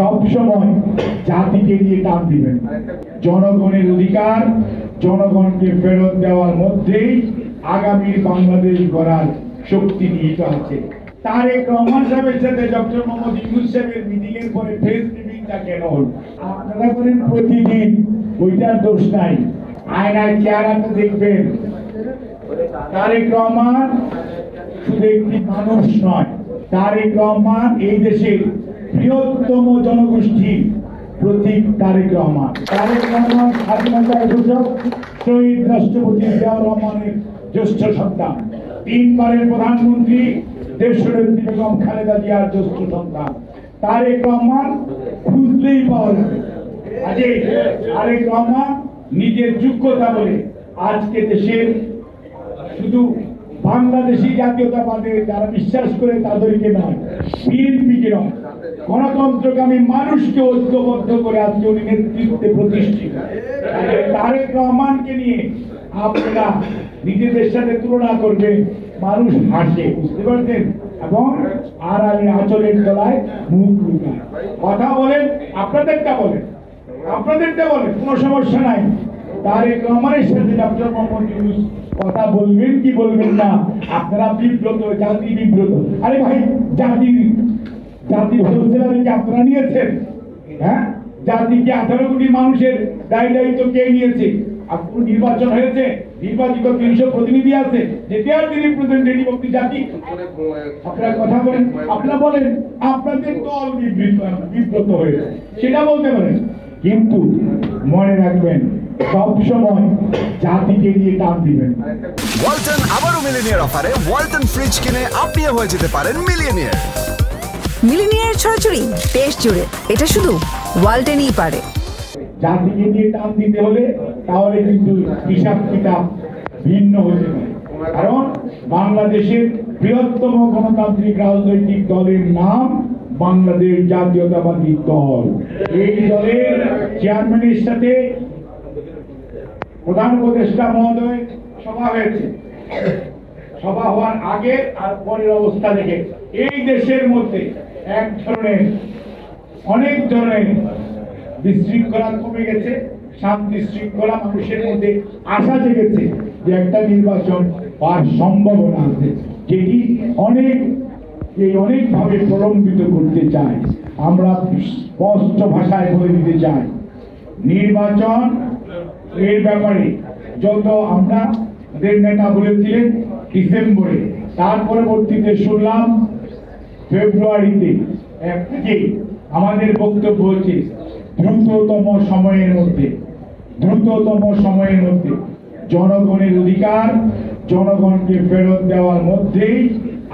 সব সময় জাতিকে নিয়ে টান দিবেন। জনগণের অধিকার জনগণকে ফেরত দেওয়ার মধ্যেই আগামী বাংলাদেশ গড়ার শক্তি নিহিত আছে। তারেক রহমান সাহেবের সাথে ডক্টর মোহাম্মদ ইউনূস সাহেবের মিটিং এর পরে প্রেস মিটিংটা কেন হল? আপনারা করেন প্রতিদিন, ওইটার দোষ নাই। আয়নায় চেহারাটা দেখবেন। তারেক রহমান শুধু একটি মানুষ নয়, তারেক রহমান এই দেশের বৃহত্তম জনগোষ্ঠী প্রতীক। তারেক রহমান স্বাধীনতার ঘোষক শহীদ রাষ্ট্রপতি জিয়াউর রহমানের জ্যেষ্ঠ সন্তান, 3 বারের প্রধানমন্ত্রী দেশনেত্রী বেগম খালেদা জিয়ার জ্যেষ্ঠ সন্তান। তারেক রহমান খুঁজলেই পাওয়া যাবে। আজকে তারেক রহমান নিজের যোগ্যতা বলে আজকে দেশের শুধু বাংলাদেশি জাতীয়তাবাদে যারা বিশ্বাস করে তাদেরকে নয়, বিএনপিকে নয়, গণতন্ত্রকামী মানুষকে ঐক্যবদ্ধ করে আজকে উনি নেতৃত্বে প্রতিষ্ঠিত। তারেক রহমানকে নিয়ে আপনারা নিজেদের সাথে তুলনা করবেন, মানুষ হাসে, বুঝতে পারছেন? এবং আড়ালে আঁচলের তলায় মুখ লুকায়। কথা বলেন, আপনাদেরটা বলেন, কোনো সমস্যা নাই। তারেক রহমানের সাথে ডক্টর মোহাম্মদ ইউনূস কথা বলবেন কি বলবেন না, আপনারা বিব্রত, জাতি বিব্রত। আরে ভাই, জাতির হোলসেলারকে আপনারা নিয়েছেন? হ্যাঁ, জাতিকে 18 কোটি মানুষের দায়িত্ব কে নিয়েছে? আপনার নির্বাচন হয়েছে, নির্বাচিত 300 প্রতিনিধি আছে, যেটার রিপ্রেজেন্টেটিভ অফ দি জাতি। আপনারা কথা বলেন, আপনারা বলেন আপনাদের দল বিব্রত হয়েছে, সেটা বলতে পারেন, কিন্তু মনে রাখবেন সব সময় জাতিকে নিয়ে টান দিবেন। ওয়ালটন আবারও মিলিনিয়ার অফারে ওয়ালটন ফ্রিজ কিনে আপনিও হয়ে যেতে পারেন মিলিয়নিয়ার। মিলিনিয়ার ছড়াছড়ি দেশ জুড়ে, এটা শুধু ওয়ালটনই পারে। জাতিকে নিয়ে টান দিতে হলে তাহলে কিন্তু হিসাব কিতাব ভিন্ন হতে পারে। কারণ বাংলাদেশের বৃহত্তম গণতান্ত্রিক রাজনৈতিক দলের নাম বাংলাদেশ জাতীয়তাবাদী দল। এই দলের চেয়ারম্যানের সাথে প্রধান উপদেষ্টা মহোদয় সভা হয়েছে। সভা হওয়ার আগে আর পরের অবস্থা দেখে এই দেশের মধ্যে অনেক ধরনের বিশৃঙ্খলা কমে গেছে, শান্তি শৃঙ্খলা, মানুষের মধ্যে আশা জেগেছে যে একটা নির্বাচন হওয়ার সম্ভাবনা আছে, যেটি অনেকভাবে প্রলম্বিত করতে চায়। আমরা স্পষ্ট ভাষায় বলে দিতে চাই, নির্বাচন এর ব্যাপারে যত আমরা নেতা বলেছিলেন ডিসেম্বরে, তার পরবর্তীতে শুনলাম ফেব্রুয়ারিতে। আমাদের বক্তব্য হচ্ছে দ্রুততম সময়ের মধ্যে জনগণের অধিকার জনগণকে ফেরত দেওয়ার মধ্যেই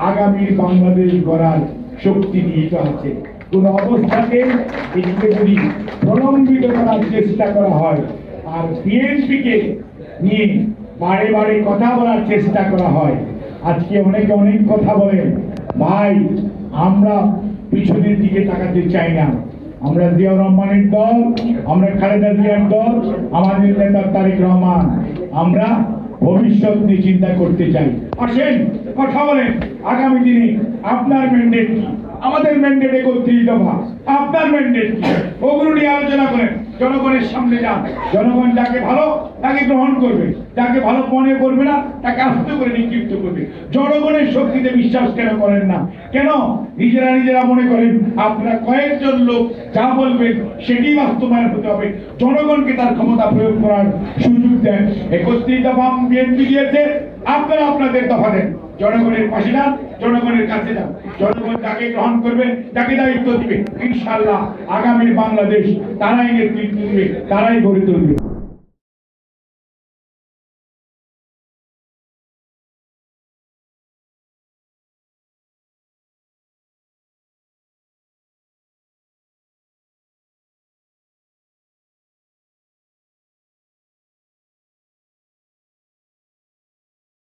আগামী বাংলাদেশ গড়ার শক্তি নিহিত আছে। কোন অবস্থাতে এটিকে যদি প্রলম্বিত করার চেষ্টা করা হয় আর বিএনপিকে নিয়ে বারে বারে কথা বলার চেষ্টা করা হয়, আজকে অনেকে অনেক কথা বলেন, ভাই আমরা পিছনের দিকে তাকাতে চাই না। আমরা জিয়াউর রহমানের দল, আমরা খালেদা জিয়ার দল, আমাদের নেতা তারেক রহমান, আমরা ভবিষ্যৎ নিয়ে চিন্তা করতে চাই। আসেন কথা বলেন, আগামী দিনে আপনার ম্যান্ডেট কি, আমাদের ম্যান্ডেট 31 দফা, আপনার ম্যান্ডেট কি, ওগুলো নিয়ে আলোচনা করেন। জনগণের সামনে যান, জনগণ যাকে ভালো তাকে গ্রহণ করবে, যাকে ভালো মনে করবে না তাকে আস্তে করে নিক্ষিপ্ত করবে। জনগণের শক্তিতে বিশ্বাস কেন করেন না? কেন নিজেরা মনে করেন আপনারা কয়েকজন লোক যা বলবেন সেটি বাস্তবায়ন হতে হবে? জনগণকে তার ক্ষমতা প্রয়োগ করার সুযোগ দেন। 31 দফা বিএনপি দিয়েছে, আপনারা আপনাদের দফা দেন। জনগণের পাশে যান, জনগণের কাছে যান, জনগণ যাকে গ্রহণ করবে, যাকে দায়িত্ব দিবে, ইনশাআল্লাহ আগামী বাংলাদেশ তারাই নেতৃত্ব দিবে, তারাই গড়ে তুলবে।